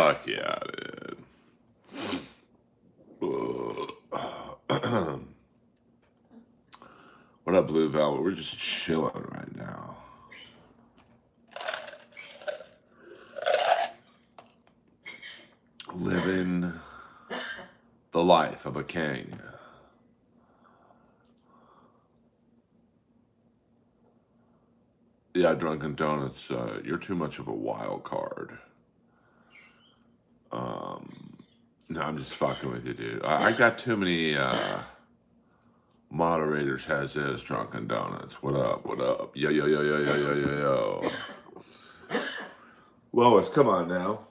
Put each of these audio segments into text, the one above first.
Fuck yeah, dude. What up, Blue Velvet? We're just chilling right now. Living the life of a king. Yeah, Drunken Donuts, you're too much of a wild card. No, I'm just fucking with you, dude. I got too many moderators as is, Drunken Donuts. What up? What up? Yo, yo, yo, yo, yo, yo, yo, yo. Lois, come on now.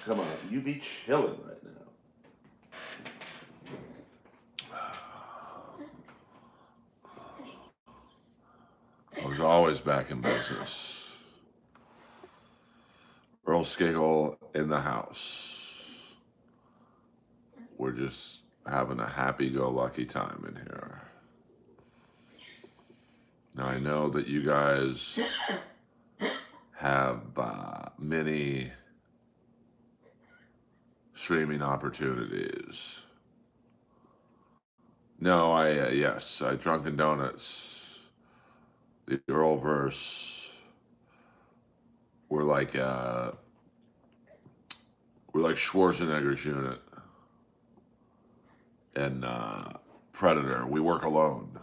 Come on. You be chilling right now. I was always back in business. Earl Skakel in the house. We're just having a happy-go-lucky time in here. Now, I know that you guys have many streaming opportunities. No, yes, Drunken Donuts, the Earlverse. We're like Schwarzenegger's unit and Predator. We work alone.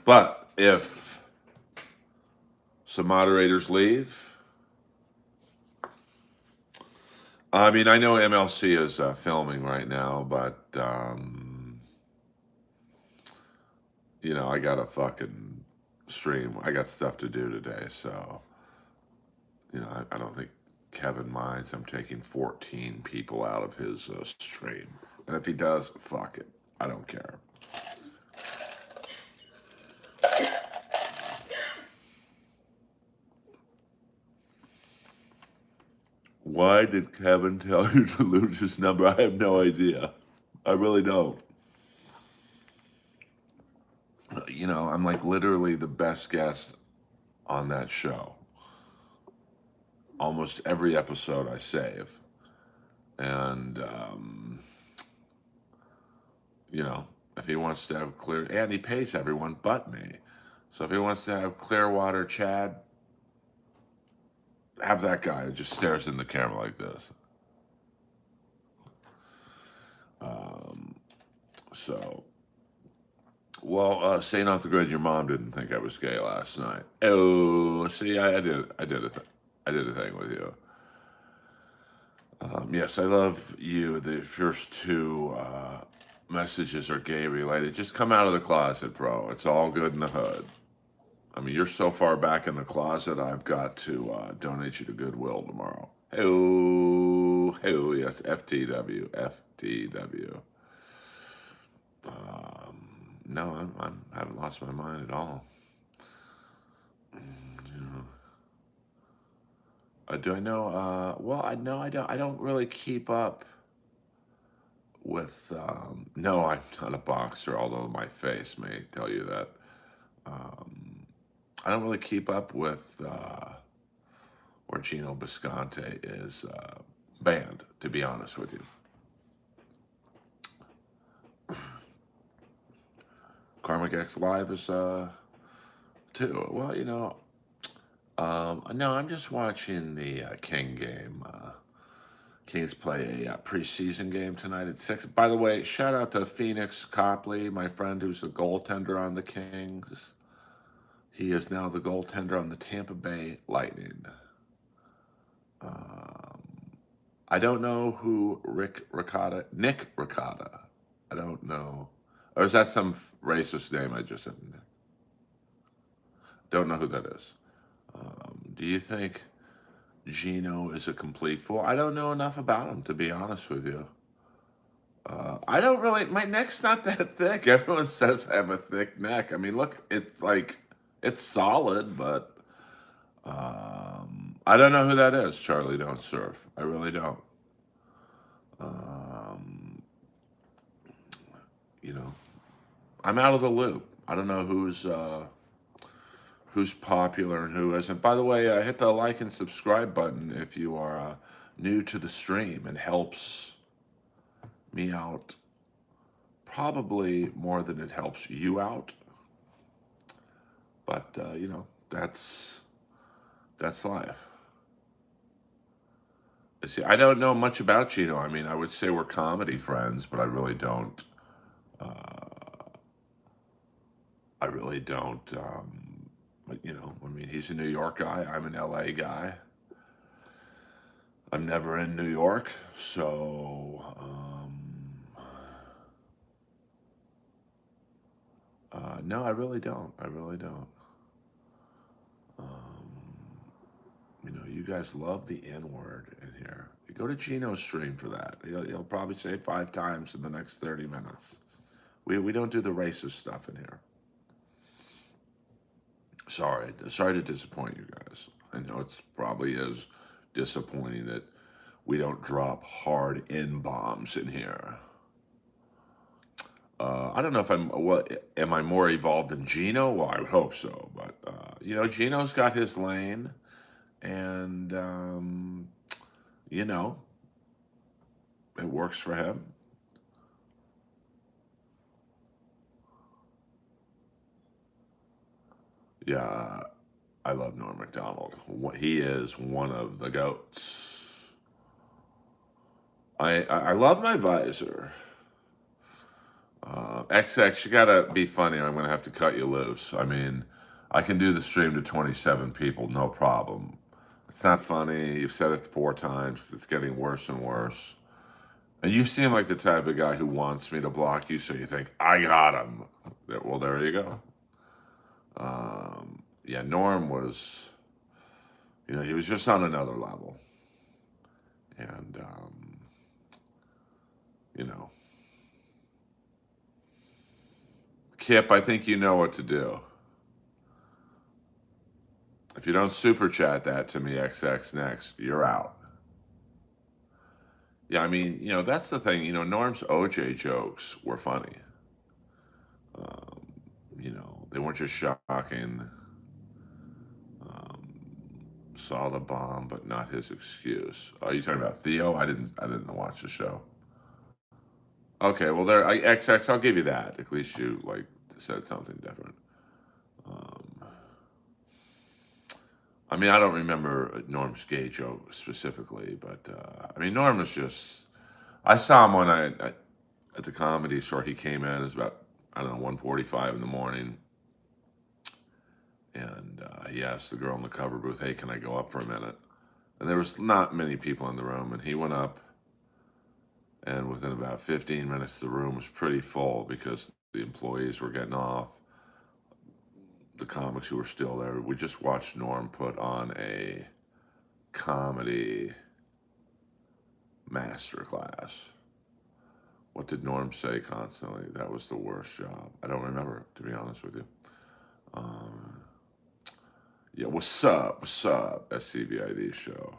But if some moderators leave, I mean, I know MLC is filming right now, but you know, I got a fucking stream. I got stuff to do today, so you know, I don't think Kevin minds I'm taking 14 people out of his stream. And if he does, fuck it. I don't care. Why did Kevin tell you to lose his number? I have no idea. I really don't. You know, I'm like literally the best guest on that show. Almost every episode I save. And, you know, if he wants to have and he pays everyone but me. So if he wants to have Clearwater Chad, have that guy who just stares in the camera like this. So, well, staying off the grid. Your mom didn't think I was gay last night. Oh, see, I did a thing with you. Yes, I love you. The first two messages are gay related. Just come out of the closet, bro. It's all good in the hood. I mean, you're so far back in the closet, I've got to donate you to Goodwill tomorrow. Hey, yes, FTW. No, I haven't lost my mind at all. Do I know? Well, I know I don't. I don't really keep up with. No, I'm not a boxer, although my face may tell you that. I don't really keep up with where Gino Bisconte is banned, to be honest with you. Karmic X Live is too. Well, you know, no, I'm just watching the King game. Kings play a preseason game tonight at 6. By the way, shout out to Phoenix Copley, my friend who's the goaltender on the Kings. He is now the goaltender on the Tampa Bay Lightning. I don't know who Nick Ricotta. I don't know. Or is that some racist name I just said? Don't know who that is. Do you think Gino is a complete fool? I don't know enough about him, to be honest with you. I don't really, my neck's not that thick. Everyone says I have a thick neck. I mean, look, it's like, it's solid, but I don't know who that is, Charlie Don't Surf. I really don't. You know, I'm out of the loop. I don't know who's popular and who isn't. By the way, hit the like and subscribe button if you are new to the stream. It helps me out probably more than it helps you out. But that's life. See, I don't know much about Gino. I mean, I would say we're comedy friends, but I really don't. I really don't. But I mean, he's a New York guy. I'm an LA guy. I'm never in New York, so no, I really don't. I really don't. Um, you guys love the N word in here. You go to Gino's stream for that. He'll probably say it 5 times in the next 30 minutes. We don't do the racist stuff in here. Sorry to disappoint you guys. I know it's probably is disappointing that we don't drop hard N bombs in here. I don't know if am I more evolved than Gino? Well, I would hope so, but Gino's got his lane, and you know, it works for him. Yeah, I love Norm Macdonald. He is one of the goats. I love my visor. XX, you gotta be funny. I'm gonna have to cut you loose. I mean, I can do the stream to 27 people, no problem. It's not funny. You've said it 4 times. It's getting worse and worse. And you seem like the type of guy who wants me to block you, so you think, I got him. Well, there you go. Yeah, Norm was, he was just on another level. And, you know, Kip, I think you know what to do. If you don't super chat that to me, XX next, you're out. Yeah, I mean, that's the thing. Norm's OJ jokes were funny. Um, they weren't just shocking. Um, saw the bomb, but not his excuse. Are you talking about Theo? I didn't watch the show. Okay, well XX. I'll give you that. At least you said something different. Um, I mean, I don't remember Norm's gay joke specifically, but I mean, Norm was just. I saw him at the comedy store. He came in. It was about, I don't know, 1:45 in the morning, and he asked the girl in the cover booth, "Hey, can I go up for a minute?" And there was not many people in the room, and he went up. And within about 15 minutes, the room was pretty full because the employees were getting off. The comics who were still there. We just watched Norm put on a comedy masterclass. What did Norm say constantly? That was the worst job. I don't remember, to be honest with you. Um, yeah, what's up? What's up? SCVID show.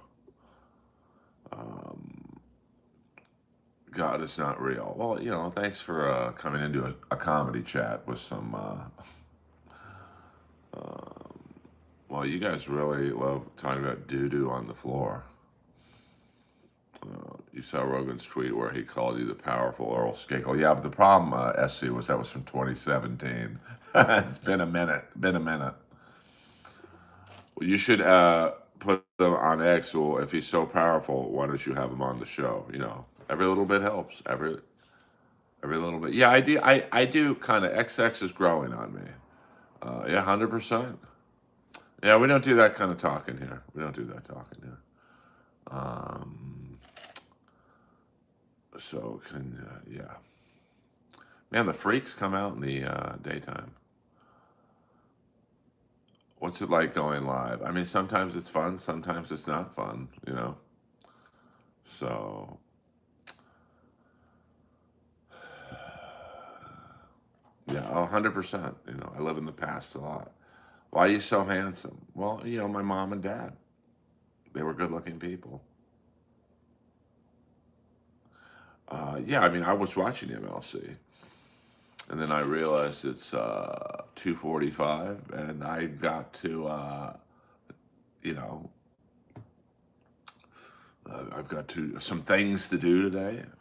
God is not real. Well, thanks for coming into a comedy chat with some. Well, you guys really love talking about doo doo on the floor. You saw Rogan's tweet where he called you the powerful Earl Skakel. Yeah, but the problem, SC, was that was from 2017. It's been a minute. Been a minute. Well, you should put him on X. Well, if he's so powerful, why don't you have him on the show? Every little bit helps. Every little bit. Yeah, I do. I do kind of. XX is growing on me. Yeah, 100%. Yeah, we don't do that kind of talking here. We don't do that talking here. So yeah. Man, the freaks come out in the daytime. What's it like going live? I mean, sometimes it's fun, sometimes it's not fun. So, yeah, 100%. I live in the past a lot. Why are you so handsome? Well, my mom and dad, they were good-looking people. Yeah, I mean, I was watching MLC. and then I realized it's 2:45, and I got to you know I've got to some things to do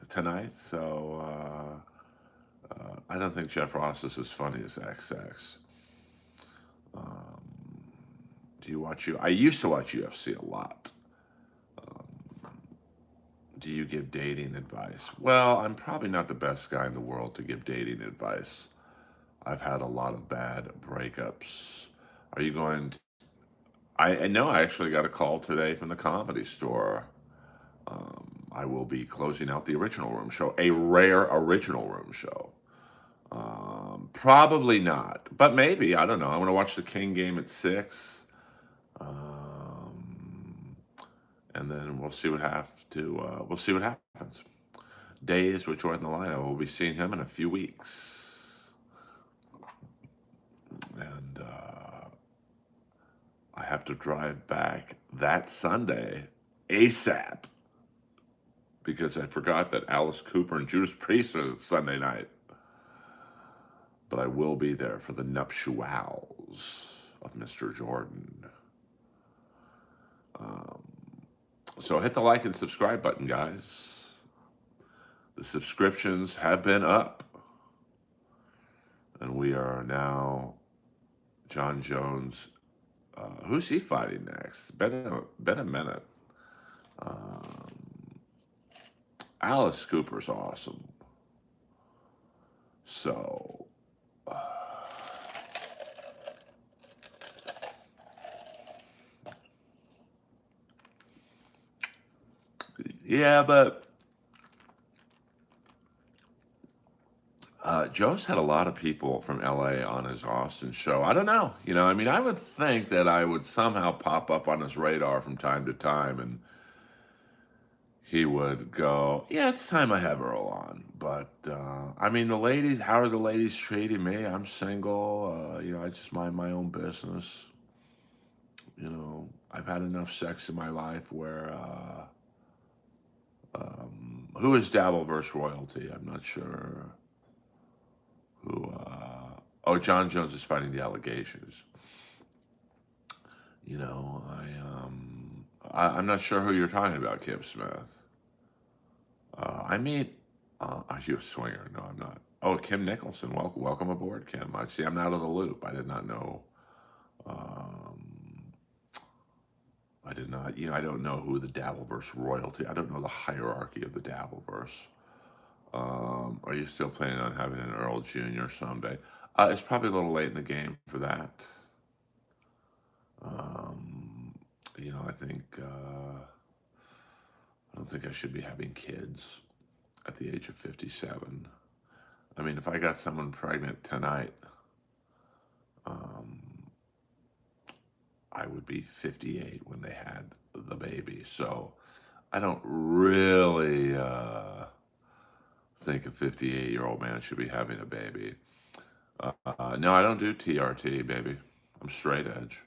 tonight. So I don't think Jeff Ross is as funny as XX. Um, do you watch you? I used to watch UFC a lot. Um, do you give dating advice? Well, I'm probably not the best guy in the world to give dating advice. I've had a lot of bad breakups. Are you going to, I know I actually got a call today from the Comedy Store. I will be closing out the Original Room show, a rare Original Room show. Probably not, but maybe. I don't know. I want to watch the King game at 6. Um, and then we'll see what happens. Days with Jordan the Lion. We'll be seeing him in a few weeks. And I have to drive back that Sunday ASAP because I forgot that Alice Cooper and Judas Priest are Sunday night. But I will be there for the nuptials of Mr. Jordan. Um, so hit the like and subscribe button, guys. The subscriptions have been up. And we are now John Jones. Who's he fighting next? Been a minute. Um, Alice Cooper's awesome. So, yeah, but Joe's had a lot of people from LA on his Austin show. I don't know. I mean, I would think that I would somehow pop up on his radar from time to time and he would go, yeah, it's time I have Earl on. But, I mean, how are the ladies treating me? I'm single. I just mind my own business. I've had enough sex in my life where, who is Dabbleverse royalty? I'm not sure who, John Jones is fighting the allegations. I'm not sure who you're talking about, Kim Smith. I mean, are you a swinger? No, I'm not. Oh, Kim Nicholson. Welcome aboard, Kim. I see. I'm out of the loop. I did not know. I did not. I don't know who the Dabbleverse royalty. I don't know the hierarchy of the Dabbleverse. Are you still planning on having an Earl Jr. someday? It's probably a little late in the game for that. I don't think I should be having kids at the age of 57. I mean, if I got someone pregnant tonight, I would be 58 when they had the baby. So I don't really think a 58-year-old man should be having a baby. No, I don't do TRT, baby. I'm straight edge.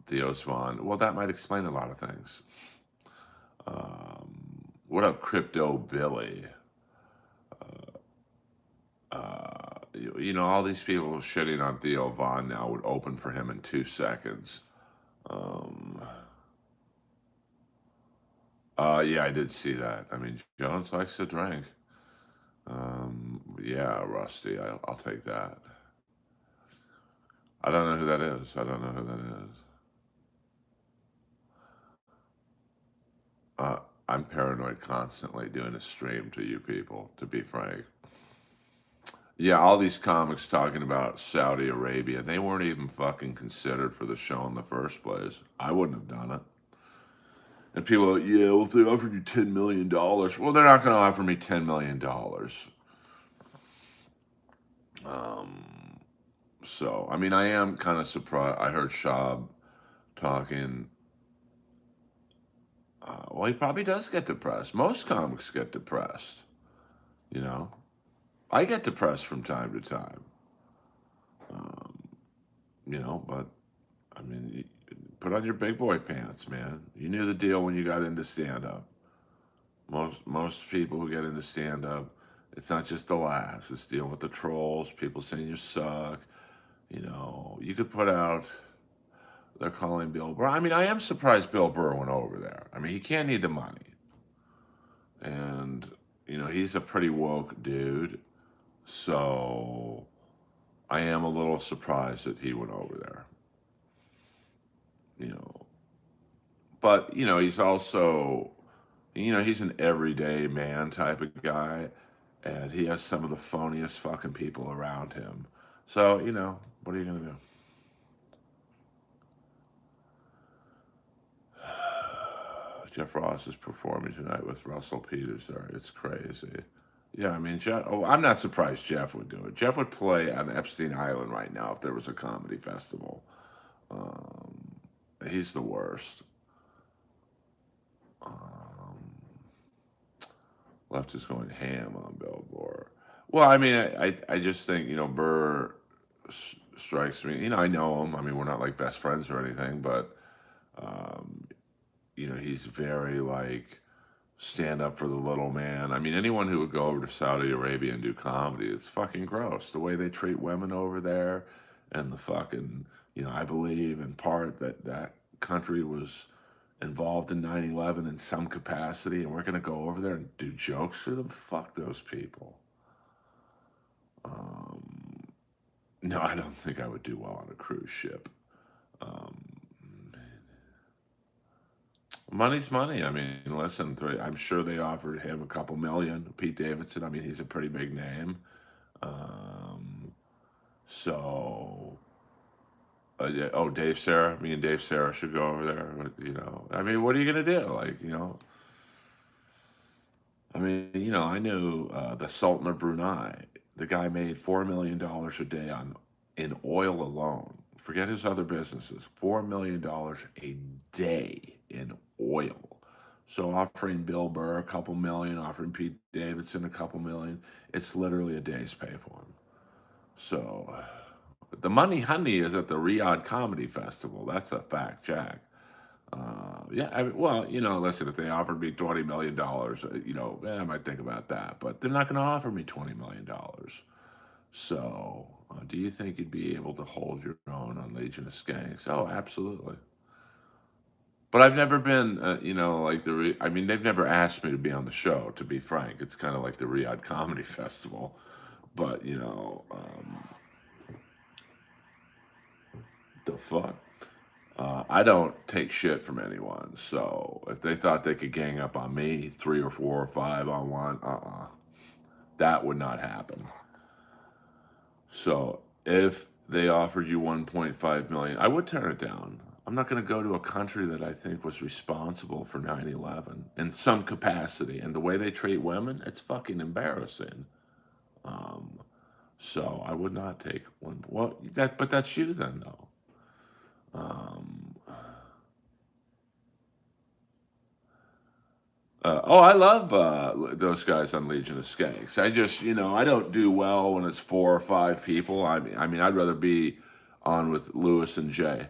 Theos Vaughn. Well, that might explain a lot of things. What up, Crypto Billy? All these people shitting on Theo Vaughn now would open for him in 2 seconds. Yeah, I did see that. I mean, Jones likes to drink. Yeah, Rusty, I'll take that. I don't know who that is. I don't know who that is. I'm paranoid constantly doing a stream to you people, to be frank. Yeah, all these comics talking about Saudi Arabia, they weren't even fucking considered for the show in the first place. I wouldn't have done it. And people are like, yeah, well, if they offered you $10 million, well, they're not going to offer me $10 million. So, I mean, I am kind of surprised. I heard Shab talking. Well, he probably does get depressed. Most comics get depressed. I get depressed from time to time. But I mean, put on your big boy pants, man. You knew the deal when you got into stand up. Most people who get into stand up, It's not just the laughs. It's dealing with the trolls, people saying you suck. You know, you could put out. They're calling Bill Burr. I mean, I am surprised Bill Burr went over there. I mean, he can't need the money, and he's a pretty woke dude. So I am a little surprised that he went over there. You know, but he's also, he's an everyday man type of guy, and he has some of the phoniest fucking people around him. So what are you gonna do? Jeff Ross is performing tonight with Russell Peters. There, it's crazy. Yeah, I mean, Jeff. Oh, I'm not surprised Jeff would do it. Jeff would play on Epstein Island right now if there was a comedy festival. Um, he's the worst. Um, Left is going ham on Bill Burr. Well, I mean, I just think Burr strikes me. I know him. I mean, we're not like best friends or anything, but um, he's very like stand up for the little man. I mean, anyone who would go over to Saudi Arabia and do comedy, it's fucking gross. The way they treat women over there, and the fucking, I believe in part that that country was involved in 9/11 in some capacity, and we're going to go over there and do jokes to them? Fuck those people. Um, no, I don't think I would do well on a cruise ship. Um, Money's money. I mean, listen, I'm sure they offered him a couple million. Pete Davidson, I mean, he's a pretty big name. Um, so, yeah, oh, Dave Sarah, me and Dave Sarah should go over there. I mean, what are you going to do? Like, I mean, I knew the Sultan of Brunei. The guy made $4 million a day in oil alone. Forget his other businesses. $4 million a day in oil. So offering Bill Burr a couple million, offering Pete Davidson a couple million, it's literally a day's pay for him. So the money honey is at the Riyadh Comedy Festival. That's a fact, Jack. Yeah, well, listen, if they offered me $20 million, I might think about that, but they're not going to offer me $20 million. So, do you think you'd be able to hold your own on Legion of Skanks? Oh, absolutely. But I've never been, like I mean, they've never asked me to be on the show, to be frank. It's kind of like the Riyadh Comedy Festival. But, the fuck? I don't take shit from anyone. So if they thought they could gang up on me, three or four or five on one, that would not happen. So if they offered you 1.5 million, I would turn it down. I'm not going to go to a country that I think was responsible for 9/11 in some capacity. And the way they treat women, it's fucking embarrassing. Um, so I would not take one. Well, but that's you then, though. Um, oh, I love those guys on Legion of Skanks. I just, I don't do well when it's four or five people. I mean, I'd rather be on with Lewis and Jay.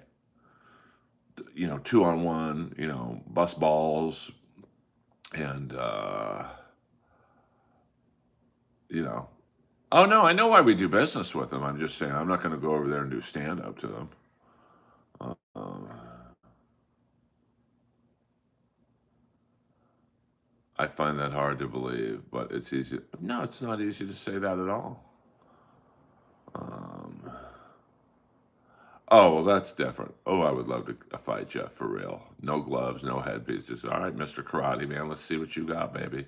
2-on-1. Bust balls, and you know. Oh no, I know why we do business with them. I'm just saying I'm not going to go over there and do stand up to them. Um, I find that hard to believe, but it's easy. No, it's not easy to say that at all. Um, oh, well, that's different. Oh, I would love to fight Jeff for real. No gloves, no headpiece. Just, all right, Mr. Karate Man, let's see what you got, baby.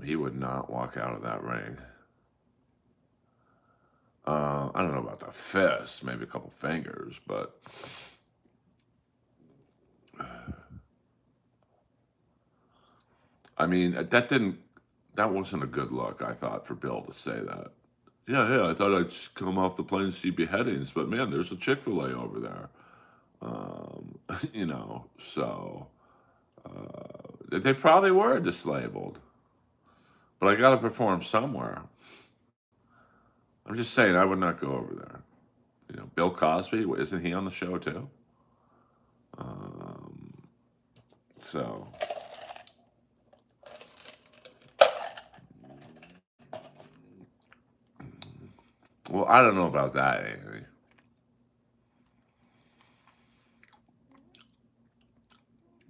He would not walk out of that ring. I don't know about the fist, maybe a couple fingers, but I mean, that wasn't a good look, I thought, for Bill to say that. Yeah, yeah, I thought I'd come off the plane and see beheadings, but man, there's a Chick-fil-A over there. Um, so they probably were dislabeled, but I got to perform somewhere. I'm just saying, I would not go over there. Bill Cosby, isn't he on the show too? Um, so Well, I don't know about that, Anthony.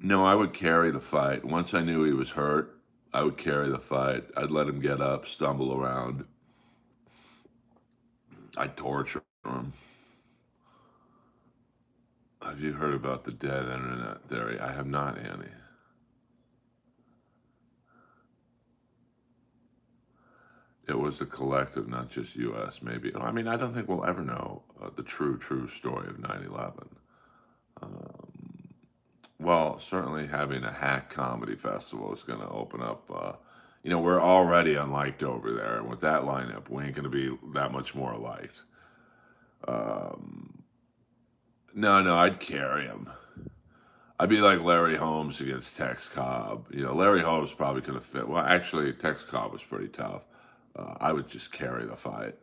No, I would carry the fight. Once I knew he was hurt, I would carry the fight. I'd let him get up, stumble around. I'd torture him. Have you heard about the dead internet theory? I have not, Annie. It was a collective, not just U.S., maybe. I mean, I don't think we'll ever know the true story of 9/11. Um, well, certainly having a hack comedy festival is going to open up. We're already unliked over there, and with that lineup, we ain't going to be that much more liked. Um, no, no, I'd carry him. I'd be like Larry Holmes against Tex Cobb. Larry Holmes probably could have fit. Well, actually, Tex Cobb was pretty tough. I would just carry the fight.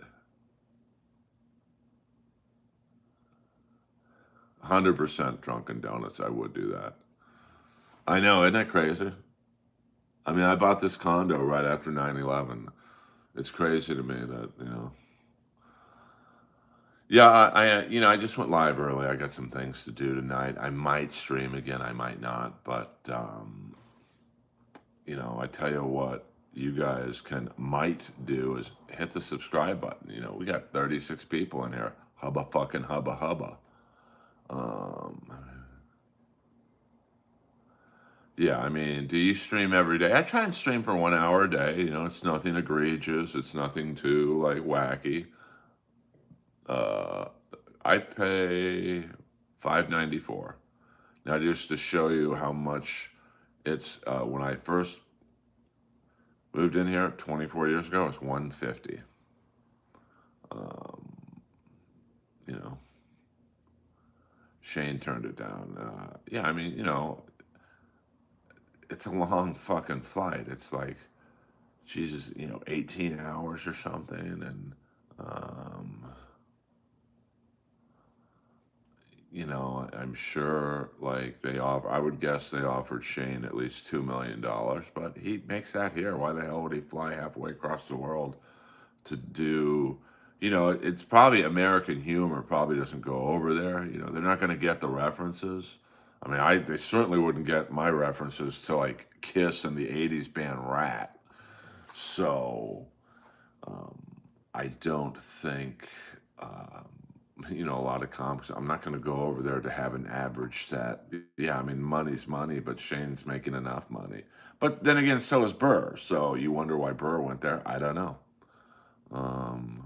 100% Drunken Donuts. I would do that. I know, isn't that crazy? I mean, I bought this condo right after 9/11. It's crazy to me that. Yeah, I just went live early. I got some things to do tonight. I might stream again. I might not. But, I tell you what you guys might do is hit the subscribe button. We got 36 people in here. Hubba fucking hubba hubba. Um, yeah, I mean, do you stream every day? I try and stream for 1 hour a day. It's nothing egregious. It's nothing too like wacky. Uh, I pay $5.94. Now, just to show you how much it's when I first moved in here 24 years ago, it's 150. Um, you know, Shane turned it down. Yeah, I mean, it's a long fucking flight. It's like, Jesus, 18 hours or something. And, um, I'm sure like I would guess they offered Shane at least $2 million, but he makes that here. Why the hell would he fly halfway across the world to do, it's probably American humor probably doesn't go over there. They're not going to get the references. I mean, they certainly wouldn't get my references to like Kiss and the 80s band Rat. So, um, I don't think, a lot of comics. I'm not going to go over there to have an average set. Yeah, I mean, money's money, but Shane's making enough money. But then again, so is Burr. So you wonder why Burr went there. I don't know. Um,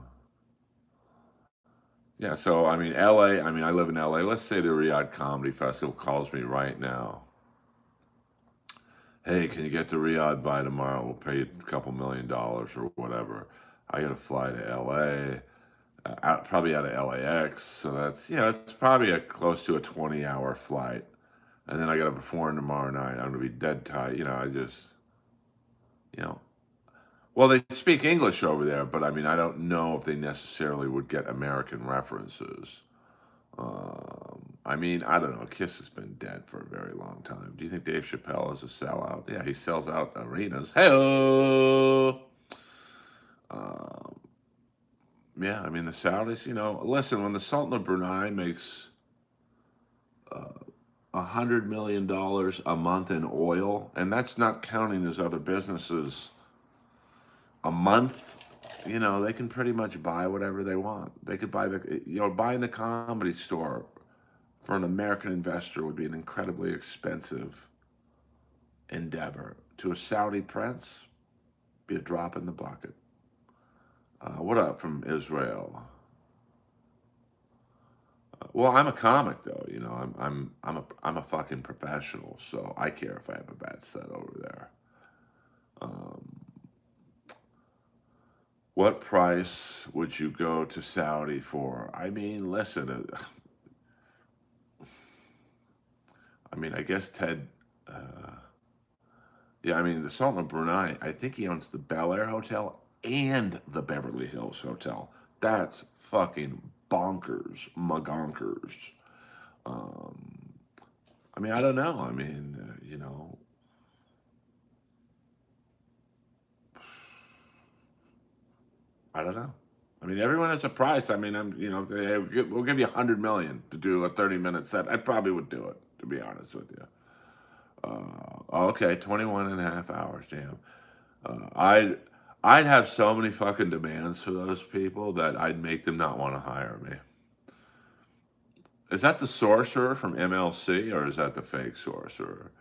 yeah, so I mean, LA, I mean, I live in LA. Let's say the Riyadh Comedy Festival calls me right now. Hey, can you get to Riyadh by tomorrow? We'll pay you a couple $1 million or whatever. I got to fly to LA. Probably out of LAX. So it's probably close to a 20-hour flight. And then I got to perform tomorrow night. I'm gonna be dead tired. I just, you know. Well, they speak English over there, but I mean, I don't know if they necessarily would get American references. I mean, I don't know. Kiss has been dead for a very long time. Do you think Dave Chappelle is a sellout? Yeah, he sells out arenas. Hey, um, yeah. I mean, the Saudis. Listen, when the Sultan of Brunei makes uh, $100 million a month in oil, and that's not counting his other businesses. A month, they can pretty much buy whatever they want. They could buy buying the Comedy Store for an American investor would be an incredibly expensive endeavor. To a Saudi prince, be a drop in the bucket. What up from Israel? Well, I'm a comic though. I'm a fucking professional, so I care if I have a bad set over there. Um, what price would you go to Saudi for? I mean, listen. I mean, I guess Ted. Uh, yeah, I mean, the Sultan of Brunei. I think he owns the Bel Air Hotel and the Beverly Hills Hotel. That's fucking bonkers, magonkers. Um, I mean, I don't know. I mean, I don't know. I mean, everyone has a price. I mean, say, hey, we'll give you 100 million to do a 30-minute set. I probably would do it, to be honest with you. Okay, 21 and a half hours. Damn. I'd have so many fucking demands for those people that I'd make them not want to hire me. Is that the sorcerer from MLC or is that the fake sorcerer?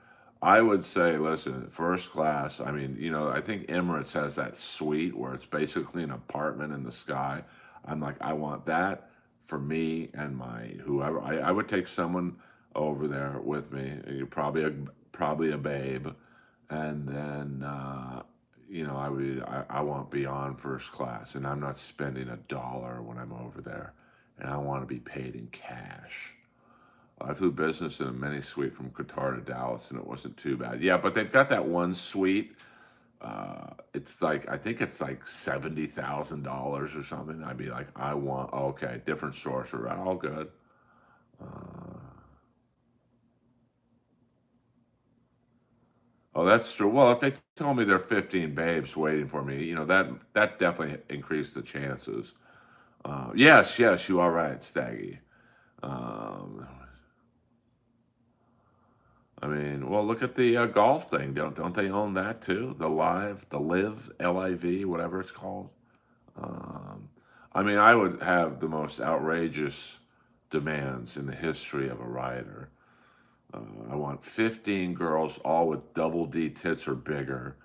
I would say, listen, first class. I mean, I think Emirates has that suite where it's basically an apartment in the sky. I'm like, I want that for me and my whoever. I would take someone over there with me. You're probably a babe, and then I want beyond first class, and I'm not spending a dollar when I'm over there, and I want to be paid in cash. I flew business in a mini suite from Qatar to Dallas, and it wasn't too bad. Yeah, but they've got that one suite. It's like I think it's like $70,000 or something. I'd be like, I want okay, different sorcerer, all good. Uh, oh, that's true. Well, if they told me there are 15 babes waiting for me, that definitely increased the chances. Yes, yes, you are right, Staggy. Um, I mean, well, look at the golf thing. Don't they own that too? The live, LIV, whatever it's called. Um, I mean, I would have the most outrageous demands in the history of a rider. I want 15 girls, all with double D tits or bigger.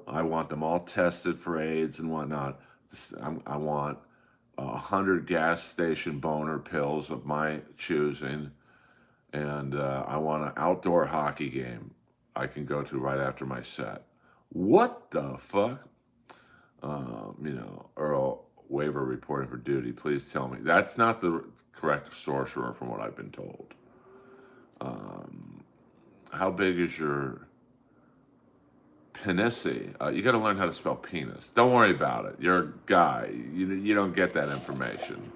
I want them all tested for AIDS and whatnot. I want 100 gas station boner pills of my choosing, and I want an outdoor hockey game I can go to right after my set. What the fuck? Earl waiver reporting for duty. Please tell me that's not the correct sorcerer from what I've been told. Um, how big is your penisi? You got to learn how to spell penis. Don't worry about it. You're a guy. You don't get that information.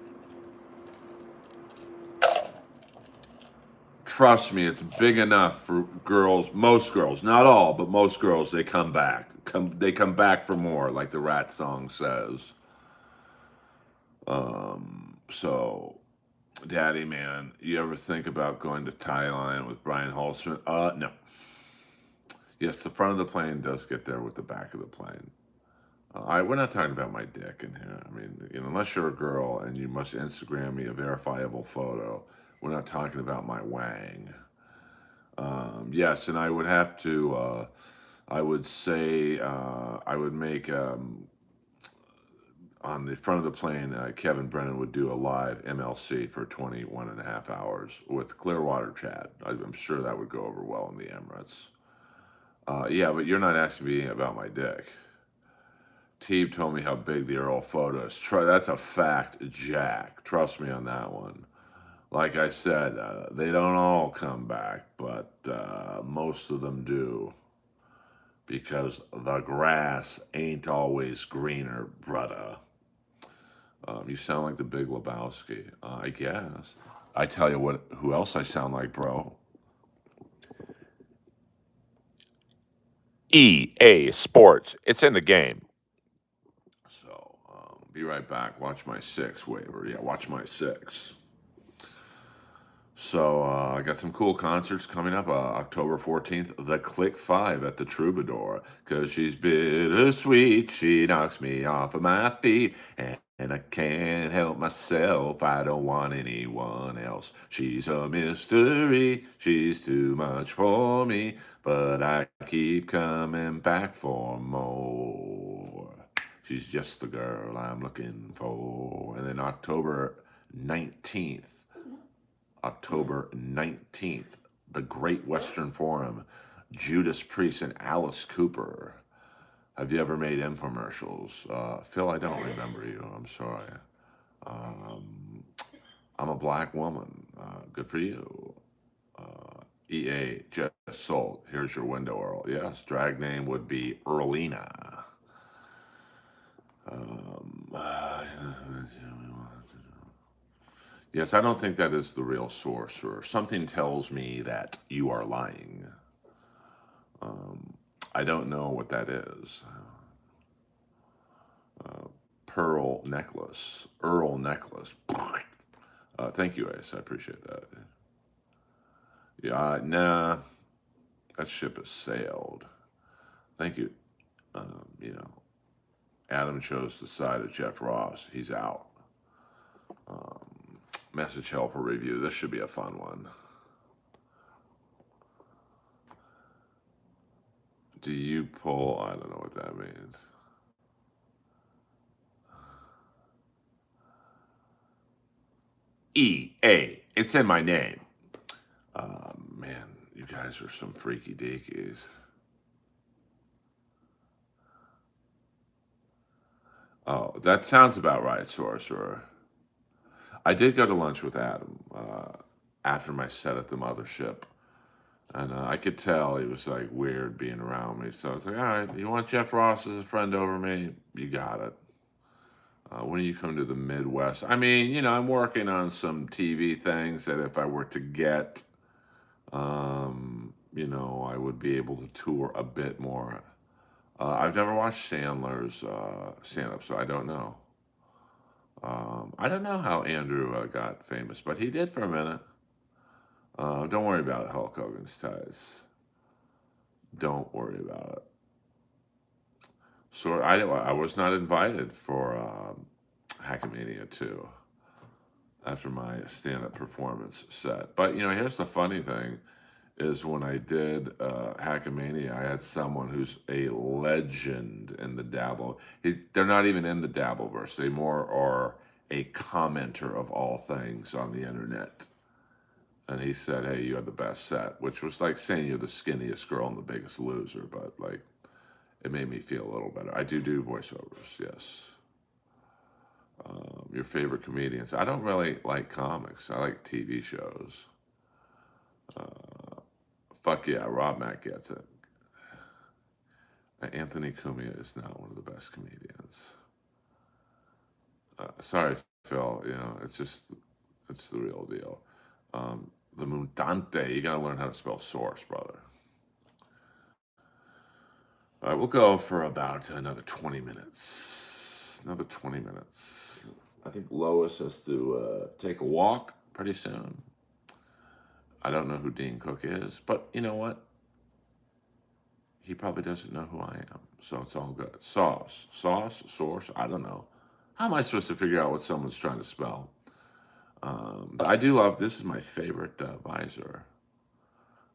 Trust me, it's big enough for girls. Most girls, not all, but most girls, they come back. They come back for more, like the Rat song says. So, Daddy, man, you ever think about going to Thailand with Brian Holtzman? No. Yes, the front of the plane does get there with the back of the plane. We're not talking about my dick in here. I mean, unless you're a girl and you must Instagram me a verifiable photo, we're not talking about my wang. Yes, and I would have to. I would say I would make on the front of the plane. Kevin Brennan would do a live MLC for 21 and a half hours with Clearwater Chad. I'm sure that would go over well in the Emirates. Yeah, but you're not asking me about my dick. Teeb told me how big the Earl photo is. That's a fact, Jack. Trust me on that one. Like I said, they don't all come back, but most of them do. Because the grass ain't always greener, brother. You sound like the Big Lebowski, I guess. I tell you what, who else I sound like, bro? EA Sports. It's in the game. So, be right back. Watch my six waiver. Yeah, watch my six. So I got some cool concerts coming up. October 14th, the Click 5 at the Troubadour. Cause she's bittersweet, she knocks me off of my feet. And I can't help myself, I don't want anyone else. She's a mystery, she's too much for me. But I keep coming back for more. She's just the girl I'm looking for. And then October 19th, the Great Western Forum, Judas Priest and Alice Cooper. Have you ever made infomercials? Phil, I don't remember you. I'm sorry. Um, I'm a black woman. Good for you. EA just sold. Here's your window, Earl. Yes, drag name would be Earlina. Um, Yes, I don't think that is the real sorcerer. Something tells me that you are lying. Um, I don't know what that is. Uh, pearl necklace. Earl necklace. Thank you, Ace. I appreciate that. Yeah, nah, that ship has sailed. Thank you. You know, Adam chose the side of Jeff Ross. He's out. Message helper review. This should be a fun one. Do you pull? I don't know what that means. EA. It's in my name. Man, you guys are some freaky deakies. Oh, that sounds about right, Sorcerer. I did go to lunch with Adam after my set at the mothership. And I could tell he was like weird being around me. So I was like, all right, you want Jeff Ross as a friend over me? You got it. When you come to the Midwest, I mean, I'm working on some TV things that if I were to get, I would be able to tour a bit more. I've never watched Sandler's stand-up, so I don't know. I don't know how Andrew got famous, but he did for a minute. Don't worry about it, Hulk Hogan's ties. Don't worry about it. So I was not invited for Hackamania 2 after my stand-up performance set. But, here's the funny thing is when I did Hackamania, I had someone who's a legend in the Dabble. They're not even in the Dabbleverse. They more are a commenter of all things on the internet. And he said, hey, you had the best set, which was like saying you're the skinniest girl and the biggest loser, but like it made me feel a little better. I do voiceovers, yes. Your favorite comedians? I don't really like comics. I like TV shows. Fuck yeah, Rob Mack gets it. Anthony Cumia is not one of the best comedians. Sorry, Phil. It's the real deal. The Mutante. You gotta learn how to spell source, brother. All right, we'll go for about another 20 minutes. Another 20 minutes. I think Lois has to take a walk pretty soon. I don't know who Dean Cook is, but you know what? He probably doesn't know who I am, so it's all good. Sauce, source, I don't know. How am I supposed to figure out what someone's trying to spell? But I do love, this is my favorite visor.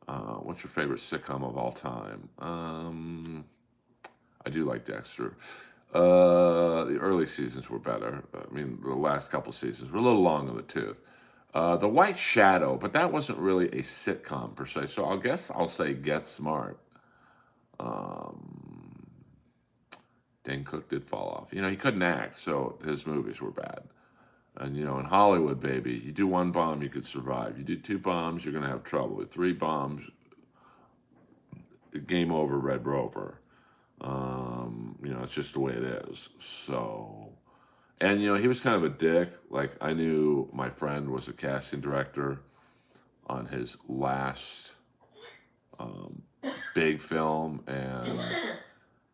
What's your favorite sitcom of all time? I do like Dexter. The early seasons were better. I mean, the last couple seasons were a little long in the tooth. The White Shadow, but that wasn't really a sitcom per se. So I guess I'll say Get Smart. Dan Cook did fall off. He couldn't act, so his movies were bad. And, in Hollywood, baby, you do one bomb, you could survive. You do two bombs, you're going to have trouble. With three bombs, game over, Red Rover. It's just the way it is. So, and, he was kind of a dick. Like, I knew my friend was a casting director on his last big film, and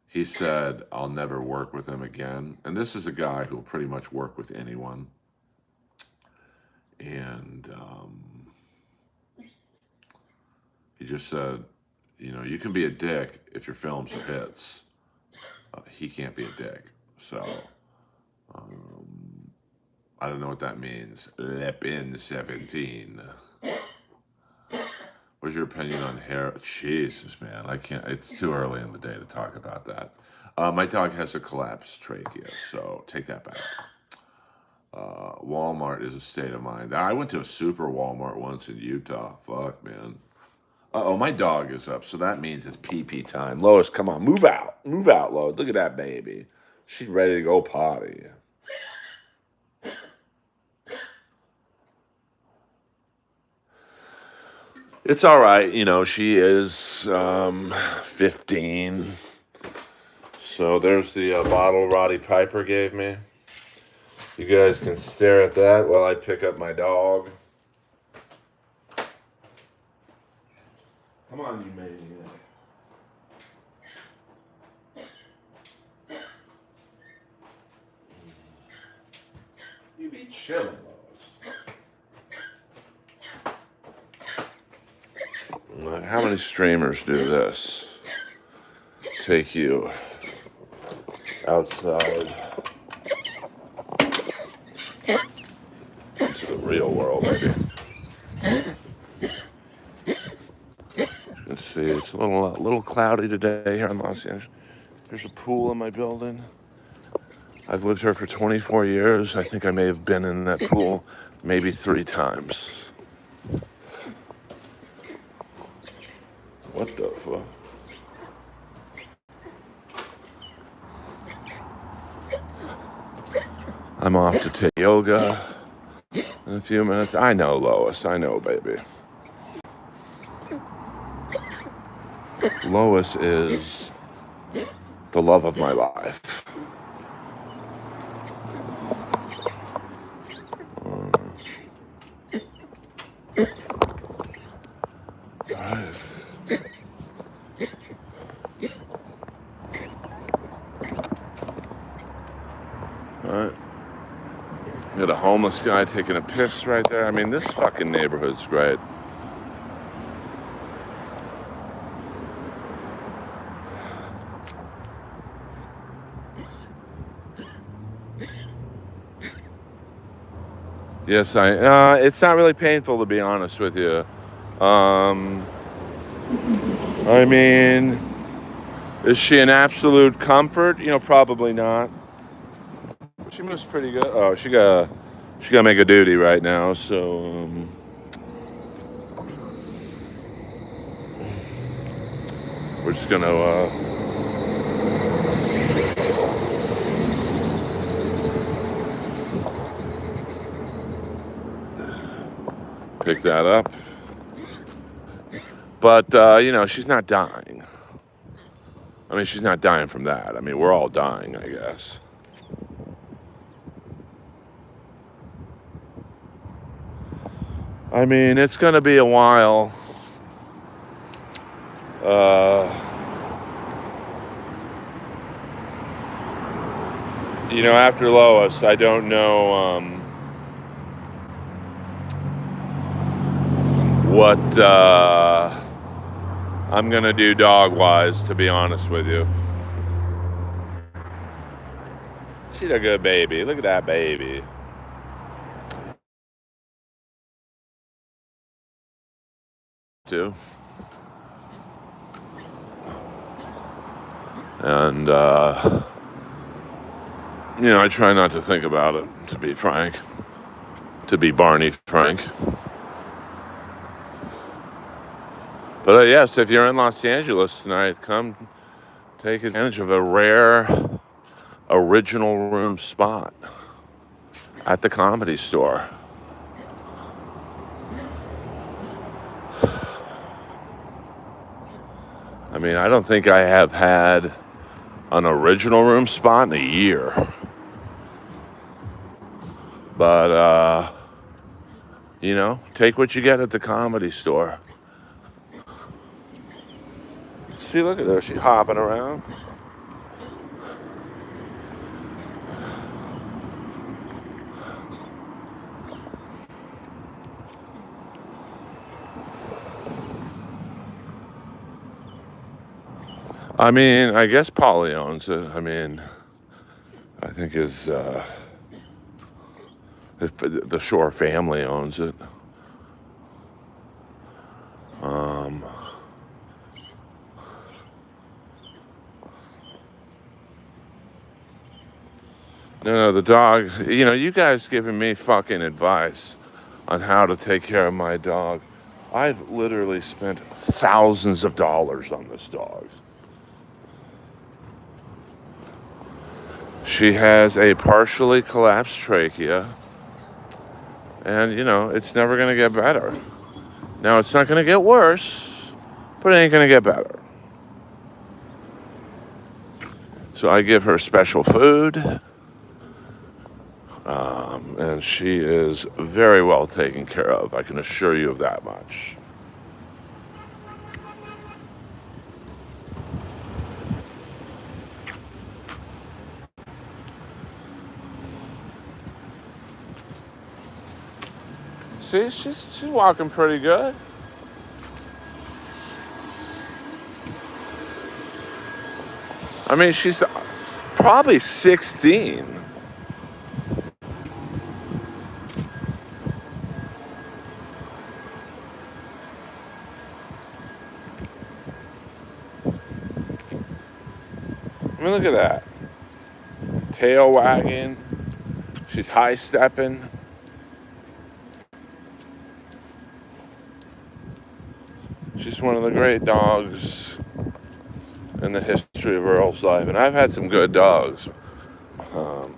he said, I'll never work with him again. And this is a guy who will pretty much work with anyone. And he just said, you can be a dick if your films are hits. He can't be a dick. So, I don't know what that means. Lepin 17. What's your opinion on hair? Jesus, man, I can't. It's too early in the day to talk about that. My dog has a collapsed trachea, so take that back. Walmart is a state of mind. I went to a super Walmart once in Utah. Fuck, man. Uh-oh, my dog is up, so that means it's pee-pee time. Lois, come on, move out. Move out, Lois. Look at that baby. She's ready to go potty. It's all right. She is 15. So there's the bottle Roddy Piper gave me. You guys can stare at that while I pick up my dog. Come on, you maniac. chilling, Lois. How many streamers do this? Take you outside into the real world, baby. You can see it's a little cloudy today here in Los Angeles. There's a pool in my building. I've lived here for 24 years. I think I may have been in that pool maybe 3 times. What the fuck? I'm off to take yoga in a few minutes. I know, Lois. I know, baby. Lois is the love of my life. Alright. Got a homeless guy taking a piss right there. I mean, this fucking neighborhood's great. Yes, it's not really painful, to be honest with you. I mean, is she an absolute comfort? You know, probably not. She moves pretty good. Oh, she got make a duty right now, so we're just gonna pick that up. But you know, she's not dying. I mean, she's not dying from that. I mean, we're all dying, I guess. I mean, it's going to be a while. You know, after Lois, I don't know what I'm going to do dog-wise, to be honest with you. She's a good baby. Look at that baby. Too. And, you know, I try not to think about it, to be frank. To be Barney frank. But yes, if you're in Los Angeles tonight, come take advantage of a rare original room spot at the Comedy Store. I mean, I don't think I have had an original room spot in a year. But, you know, take what you get at the Comedy Store. See, look at her. She's hopping around. I mean, I guess Polly owns it. I mean, I think the Shore family owns it. No, the dog, you know, you guys giving me fucking advice on how to take care of my dog. I've literally spent thousands of dollars on this dog. She has a partially collapsed trachea. And, you know, it's never going to get better. Now, it's not going to get worse, but it ain't going to get better. So I give her special food. And she is very well taken care of. I can assure you of that much. See, she's walking pretty good. I mean, she's probably 16. I mean, look at that. Tail wagging. She's high stepping. She's one of the great dogs in the history of Earl's life. And I've had some good dogs. You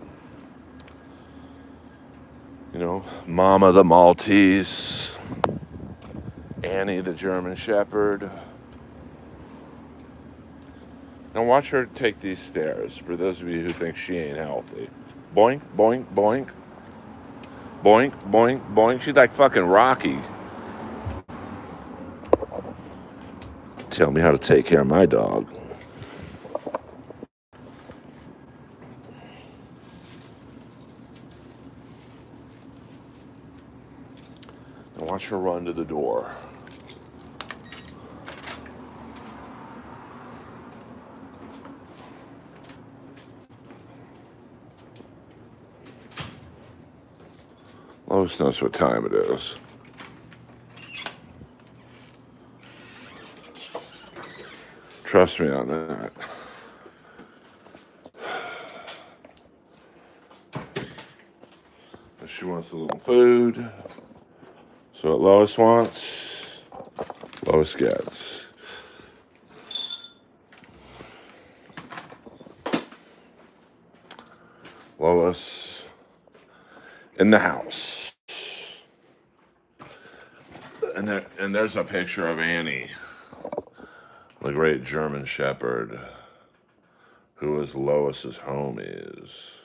know, Mama the Maltese, Annie the German Shepherd. Now watch her take these stairs, for those of you who think she ain't healthy. Boink, boink, boink. Boink, boink, boink. She's like fucking Rocky. Tell me how to take care of my dog. Now watch her run to the door. Lois knows what time it is. Trust me on that. She wants a little food. So what Lois wants, Lois gets. Lois in the house. And there's a picture of Annie, the great German Shepherd, who is Lois's homies.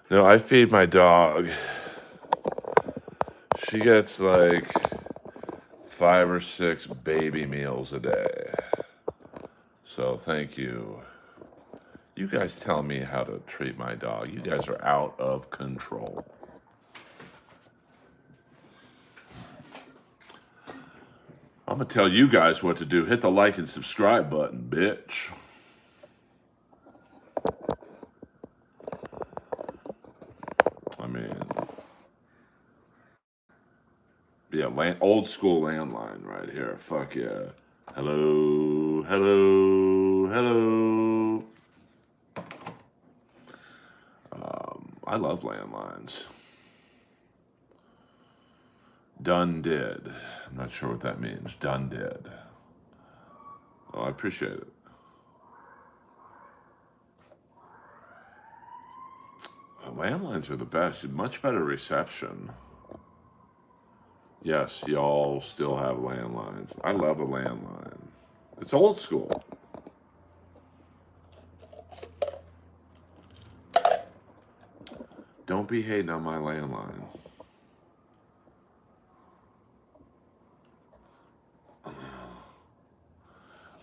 No, I feed my dog. She gets like 5 or 6 baby meals a day. So thank you. You guys tell me how to treat my dog. You guys are out of control. I'm gonna tell you guys what to do. Hit the like and subscribe button, bitch. I mean, yeah, old school landline right here. Fuck yeah. Hello, hello, hello. I love landlines. Done did. I'm not sure what that means. Done did. Oh, I appreciate it. Landlines are the best. Much better reception. Yes, y'all still have landlines. I love a landline. It's old school. Don't be hating on my landline.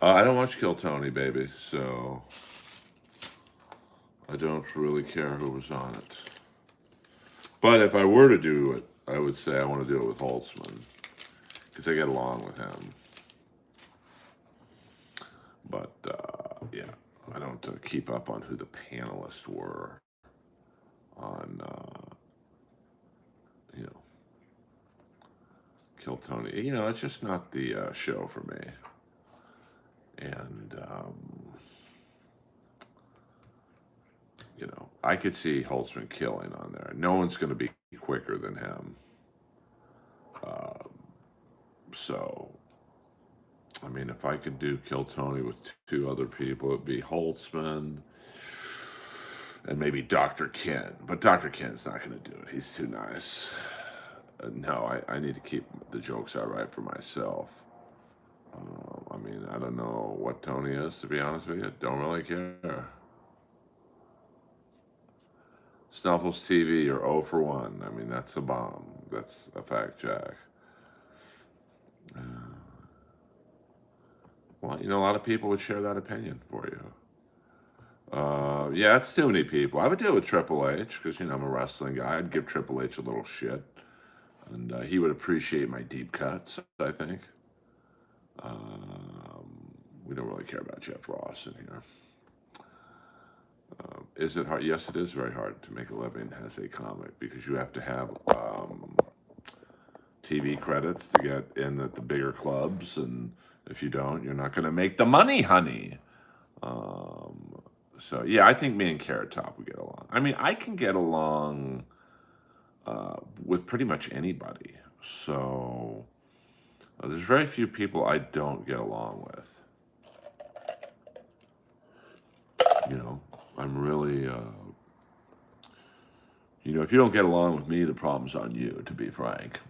I don't watch Kill Tony, baby, so I don't really care who was on it. But if I were to do it, I would say I want to do it with Holtzman, because I get along with him. But, yeah, I don't keep up on who the panelists were on, you know, Kill Tony. You know, it's just not the show for me. And, you know, I could see Holtzman killing on there. No one's going to be quicker than him. So, I mean, if I could do Kill Tony with 2 other people, it'd be Holtzman and maybe Dr. Ken. But Dr. Ken's not going to do it. He's too nice. No, I need to keep the jokes I write for myself. I mean, I don't know what Tony is, to be honest with you. Don't really care. Snuffles TV, you're 0 for 1. I mean, that's a bomb. That's a fact check. Well, you know, a lot of people would share that opinion for you. Yeah, it's too many people. I would do it with Triple H because I'm a wrestling guy. I'd give Triple H a little shit, and he would appreciate my deep cuts. I think. We don't really care about Jeff Ross in here. Is it hard? Yes, it is very hard to make a living as a comic because you have to have TV credits to get in at the bigger clubs, and if you don't, you're not going to make the money, honey. Um, so yeah, I think me and Carrot Top would get along. I mean, I can get along with pretty much anybody. So there's very few people I don't get along with. You know, I'm really, if you don't get along with me, the problem's on you, to be frank.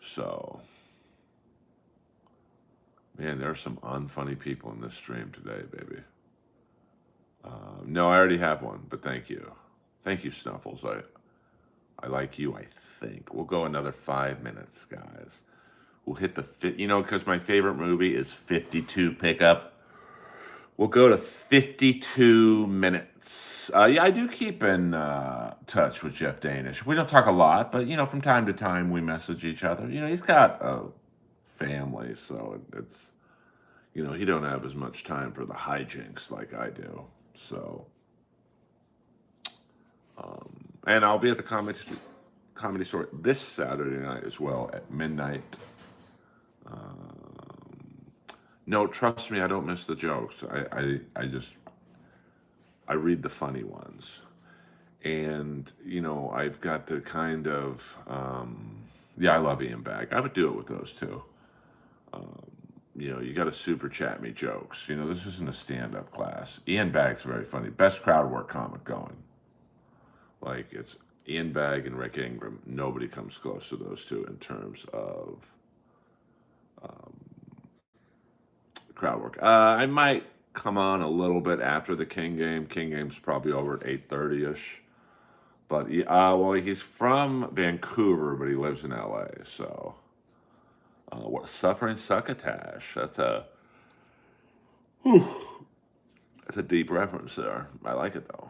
So, man, there are some unfunny people in this stream today, baby. No, I already have one, but thank you. Thank you, Snuffles. I like you, I think. We'll go another 5 minutes, guys. We'll hit the fit, because my favorite movie is 52 Pickup. We'll go to 52 minutes. Yeah, I do keep in touch with Jeff Danish. We don't talk a lot, but, from time to time we message each other. He's got a family, so he don't have as much time for the hijinks like I do. So, and I'll be at the comedy store this Saturday night as well at midnight. No, trust me, I don't miss the jokes. I read the funny ones, and I've got the kind of yeah, I love Ian Bag. I would do it with those two. You got to super chat me jokes. This isn't a stand-up class. Ian Bag's very funny. Best crowd work comic going. Like, it's Ian Bag and Rick Ingram. Nobody comes close to those two in terms of crowd work. I might come on a little bit after the King game. King game's probably over at 8:30 ish. But well, he's from Vancouver, but he lives in LA. So, what suffering succotash? That's a deep reference there. I like it though.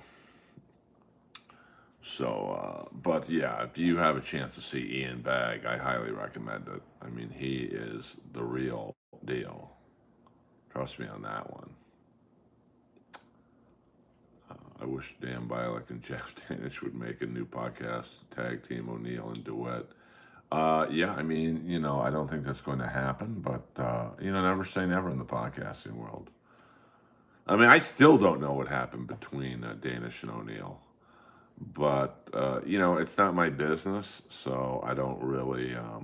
So, but yeah, if you have a chance to see Ian Bag, I highly recommend it. I mean, he is the real deal. Trust me on that one. I wish Dan Bilek and Jeff Danish would make a new podcast, tag team O'Neill and Duet. Yeah, I mean, I don't think that's going to happen, but, never say never in the podcasting world. I mean, I still don't know what happened between Danish and O'Neill, but, it's not my business, so I don't really, I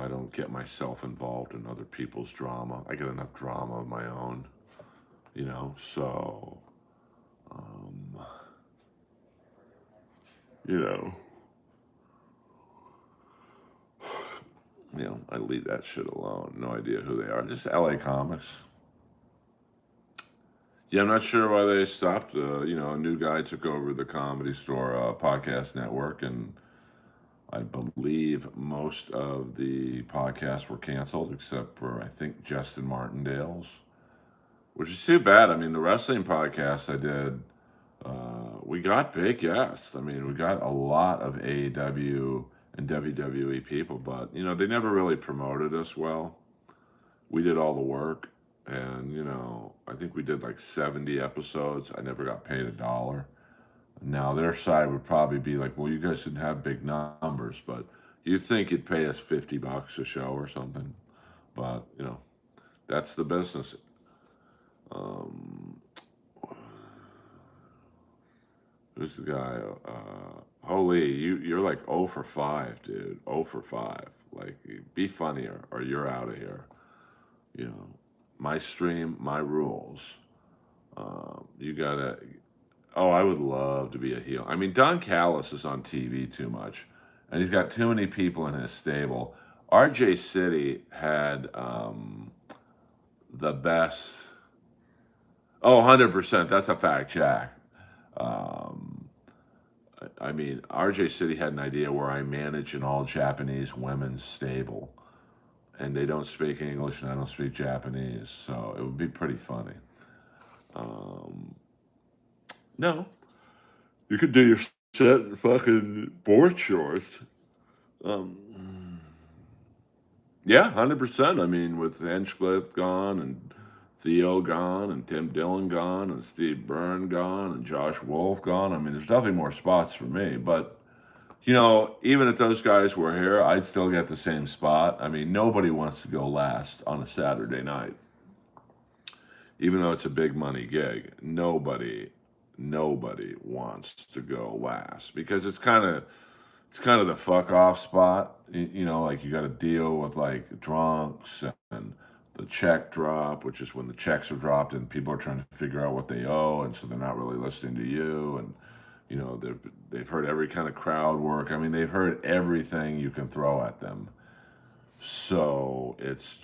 don't get myself involved in other people's drama. I get enough drama of my own, so, um, you know. I leave that shit alone. No idea who they are. Just LA comics. Yeah, I'm not sure why they stopped. A new guy took over the Comedy Store podcast network, and I believe most of the podcasts were canceled, except for I think Justin Martindale's, which is too bad. I mean, the wrestling podcast I did, we got big guests. I mean, we got a lot of AEW and WWE people, but they never really promoted us well. We did all the work, and I think we did like 70 episodes. I never got paid $1. Now their side would probably be like, well, you guys didn't have big numbers, but you'd think you'd pay us $50 a show or something. But that's the business. Um, who's the guy? Holy, you're like 0 for 5, dude. 0 for 5. Like, be funnier, or you're out of here. My stream, my rules. You gotta. Oh, I would love to be a heel. I mean, Don Callis is on TV too much, and he's got too many people in his stable. RJ City had the best. Oh, 100%. That's a fact, Jack. Um, I mean, RJ City had an idea where I manage an all Japanese women's stable. and they don't speak English, and I don't speak Japanese, so it would be pretty funny. Um, no, you could do your set in fucking board shorts. Um, yeah, 100%. I mean, with Hinchcliffe gone and Theo gone and Tim Dillon gone and Steve Byrne gone and Josh Wolf gone. I mean, there's definitely more spots for me. But, even if those guys were here, I'd still get the same spot. I mean, nobody wants to go last on a Saturday night, even though it's a big money gig. Nobody wants to go last because it's kind of the fuck off spot. Like you got to deal with like drunks and the check drop, which is when the checks are dropped and people are trying to figure out what they owe, and so they're not really listening to you. And they've heard every kind of crowd work. I mean, they've heard everything you can throw at them. So it's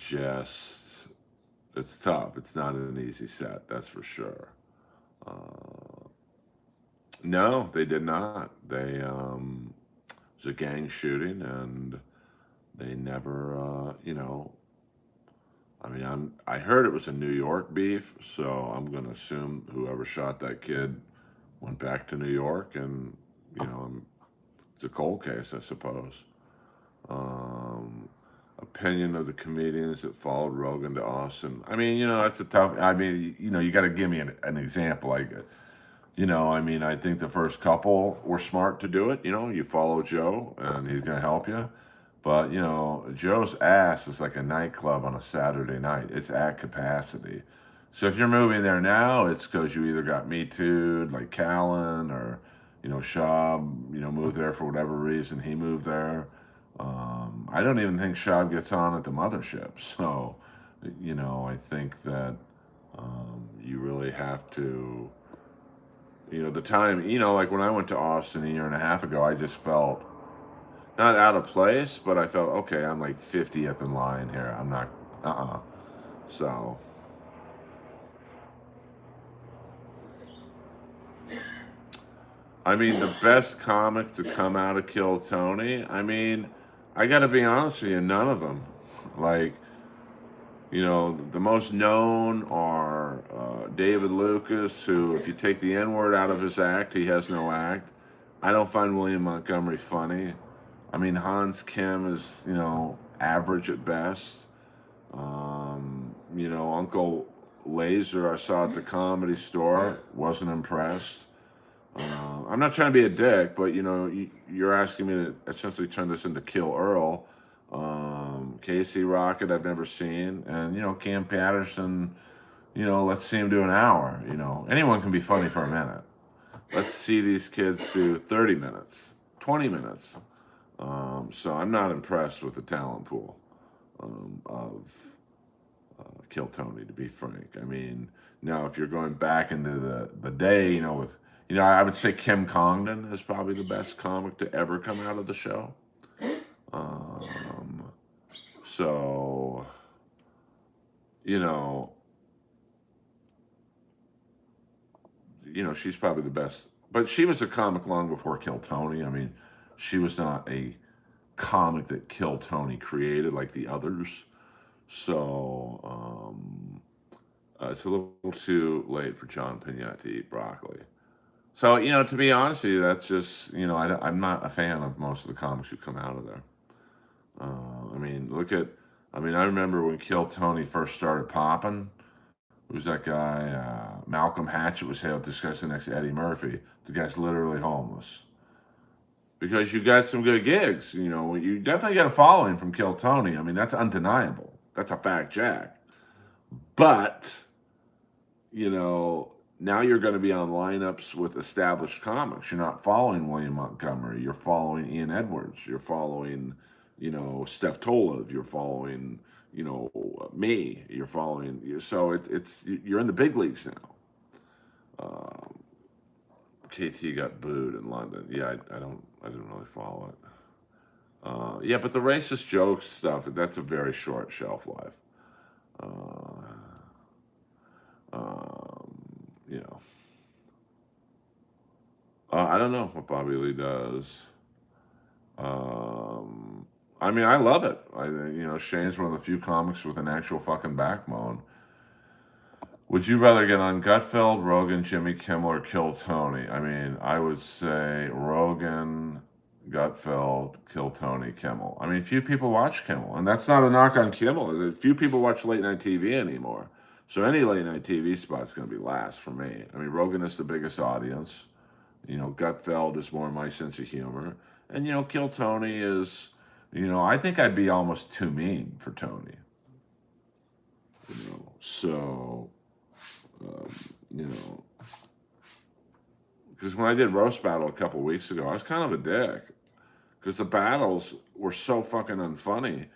tough. It's not an easy set, that's for sure. Uh, no, they did not. It was a gang shooting, and they never, I mean, I heard it was a New York beef, so I'm gonna assume whoever shot that kid went back to New York, and it's a cold case, I suppose. Um, Opinion of the comedians that followed Rogan to Austin. I mean, that's a tough. I mean, you got to give me an example. Like, I mean, I think the first couple were smart to do it. You follow Joe, and he's gonna help you. But Joe's ass is like a nightclub on a Saturday night. It's at capacity. So if you're moving there now, it's because you either got Me Too'd, like Callan, or Shab, moved there for whatever reason. He moved there. I don't even think Shab gets on at the mothership. So, I think that you really have to, the time, like when I went to Austin a year and a half ago, I just felt not out of place, but I felt okay. I'm like 50th in line here. I'm not. So, I mean, the best comic to come out of Kill Tony. I mean, I got to be honest with you. None of them. Like, the most known are David Lucas, who, if you take the N word out of his act, he has no act. I don't find William Montgomery funny. I mean, Hans Kim is, average at best. Uncle Laser, I saw at the Comedy Store, wasn't impressed. I'm not trying to be a dick, but you're asking me to essentially turn this into Kill Earl. Casey Rocket, I've never seen, and Cam Patterson. Let's see him do an hour. Anyone can be funny for a minute. Let's see these kids do 30 minutes, 20 minutes. So I'm not impressed with the talent pool of Kill Tony, to be frank. I mean, now if you're going back into the day, I would say Kim Congdon is probably the best comic to ever come out of the show. Um, so, you know, she's probably the best. But she was a comic long before Kill Tony. I mean, she was not a comic that Kill Tony created like the others. So, it's a little too late for John Pignat to eat broccoli. So, to be honest with you, that's just, I'm not a fan of most of the comics who come out of there. I mean, I remember when Kill Tony first started popping. Who's that guy? Malcolm Hatchett was hailed discussing next to Eddie Murphy. The guy's literally homeless. Because you got some good gigs. You definitely got a following from Kill Tony. I mean, that's undeniable. That's a fact, Jack. But, now you're going to be on lineups with established comics. You're not following William Montgomery. You're following Ian Edwards. You're following, Steph Tolev. You're following, me. You're following. So you're in the big leagues now. Um, KT got booed in London. Yeah, I didn't really follow it. Yeah, but the racist jokes stuff, that's a very short shelf life. Uh, um, you know, I don't know what Bobby Lee does. Um, I mean, I love it. Shane's one of the few comics with an actual fucking backbone. Would you rather get on Gutfeld, Rogan, Jimmy Kimmel, or Kill Tony? I mean, I would say Rogan, Gutfeld, Kill Tony, Kimmel. I mean, few people watch Kimmel, and that's not a knock on Kimmel. Few people watch late night TV anymore. So any late night TV spot's going to be last for me. I mean, Rogan is the biggest audience. Gutfeld is more my sense of humor. And, Kill Tony is, I think I'd be almost too mean for Tony. So, because when I did Roast Battle a couple weeks ago, I was kind of a dick. Because the battles were so fucking unfunny.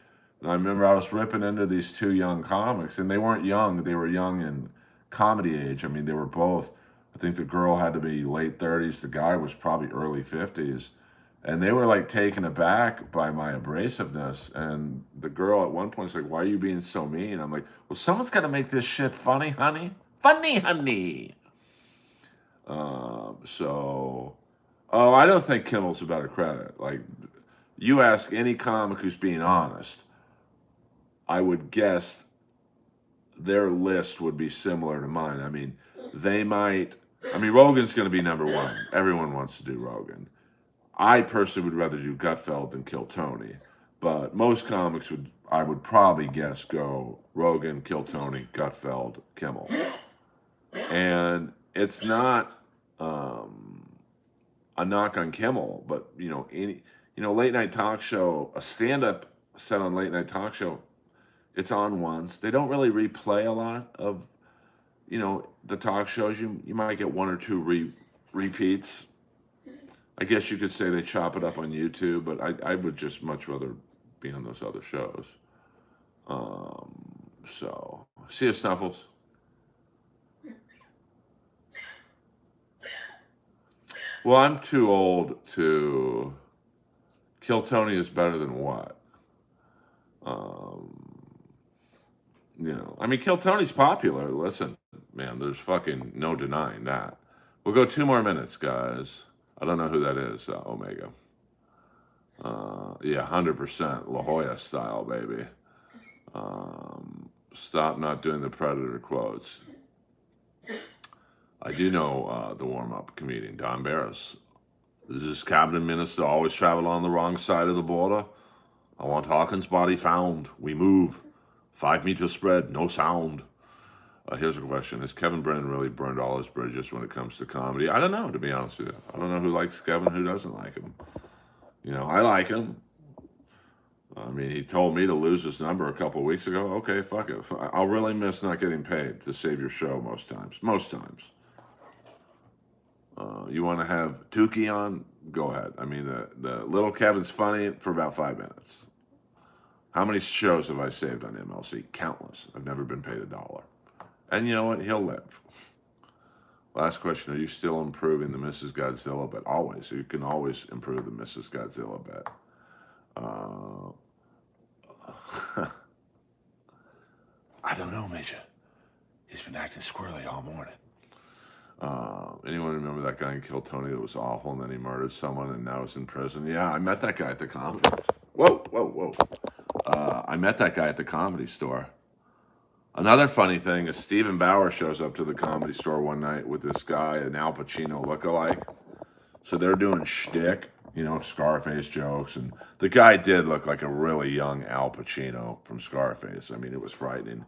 And I remember I was ripping into these two young comics, and they weren't young. They were young in comedy age. I mean, they were both, I think the girl had to be late 30s. The guy was probably early 50s. And they were like taken aback by my abrasiveness. And the girl at one point was like, "Why are you being so mean?" I'm like, "Well, someone's got to make this shit funny, honey. Funny, honey." I don't think Kimmel's a better credit. Like, you ask any comic who's being honest, I would guess their list would be similar to mine. I mean, Rogan's going to be number one. Everyone wants to do Rogan. I personally would rather do Gutfeld than Kill Tony. But most comics I would probably guess, go Rogan, Kill Tony, Gutfeld, Kimmel. And it's not a knock on Kimmel, but late night talk show, a stand-up set on late night talk show, it's on once. They don't really replay a lot of the talk shows. You might get one or two repeats. I guess you could say they chop it up on YouTube, but I would just much rather be on those other shows. See you, Snuffles. Well, I'm too old to... Kill Tony is better than what? Kill Tony's popular. Listen, man, there's fucking no denying that. We'll go 2 more minutes, guys. I don't know who that is, Omega. 100% La Jolla style, baby. Stop not doing the Predator quotes. I do know the warm-up comedian, Don Barris. Does this cabinet minister always travel on the wrong side of the border? I want Hawkins' body found. We move. 5 meters spread, no sound. Here's a question. Has Kevin Brennan really burned all his bridges when it comes to comedy? I don't know, to be honest with you. I don't know who likes Kevin, who doesn't like him. I like him. He told me to lose his number a couple of weeks ago. Okay, fuck it. I'll really miss not getting paid to save your show most times. Most times. You want to have Tukey on? Go ahead. The little Kevin's funny for about 5 minutes. How many shows have I saved on MLC? Countless. I've never been paid $1. And you know what? He'll live. Last question. Are you still improving the Mrs. Godzilla bit? Always. You can always improve the Mrs. Godzilla bit. I don't know, Major. He's been acting squirrely all morning. Anyone remember that guy in Kill Tony that was awful and then he murdered someone and now is in prison? Yeah, I met that guy at the comedy. Whoa. I met that guy at the Comedy Store. Another funny thing is Stephen Bauer shows up to the Comedy Store one night with this guy, an Al Pacino lookalike. So they're doing shtick, Scarface jokes. And the guy did look like a really young Al Pacino from Scarface. It was frightening.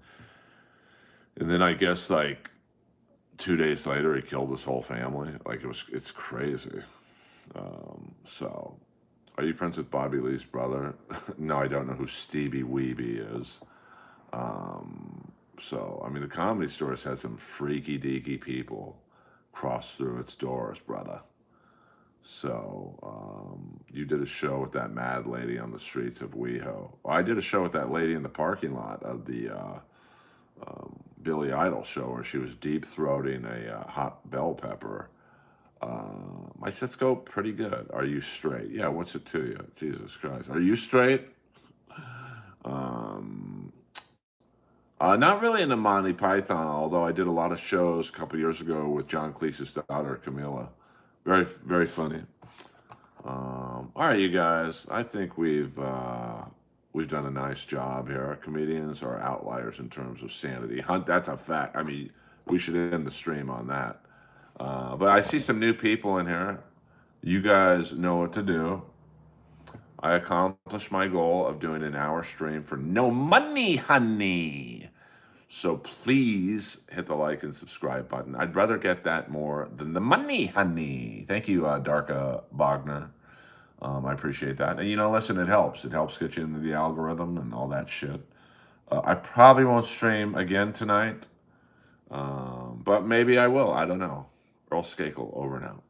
And then I guess 2 days later, he killed his whole family. It's crazy. Are you friends with Bobby Lee's brother? No, I don't know who Stevie Weeby is. The Comedy Store has had some freaky deaky people cross through its doors, brother. You did a show with that mad lady on the streets of WeHo. Well, I did a show with that lady in the parking lot of the Billy Idol show where she was deep-throating a hot bell pepper. My sets go pretty good. Are you straight? Yeah, what's it to you? Jesus Christ. Are you straight? Not really into Monty Python, although I did a lot of shows a couple years ago with John Cleese's daughter, Camilla. Very, very funny. All right, you guys. I think we've done a nice job here. Comedians are outliers in terms of sanity. Hunt, that's a fact. I mean, we should end the stream on that. But I see some new people in here. You guys know what to do. I accomplished my goal of doing an hour stream for no money, honey. So please hit the like and subscribe button. I'd rather get that more than the money, honey. Thank you, Darka Bogner. I appreciate that. And listen, it helps. It helps get you into the algorithm and all that shit. I probably won't stream again tonight, but maybe I will. I don't know. Earl Skakel, over and out.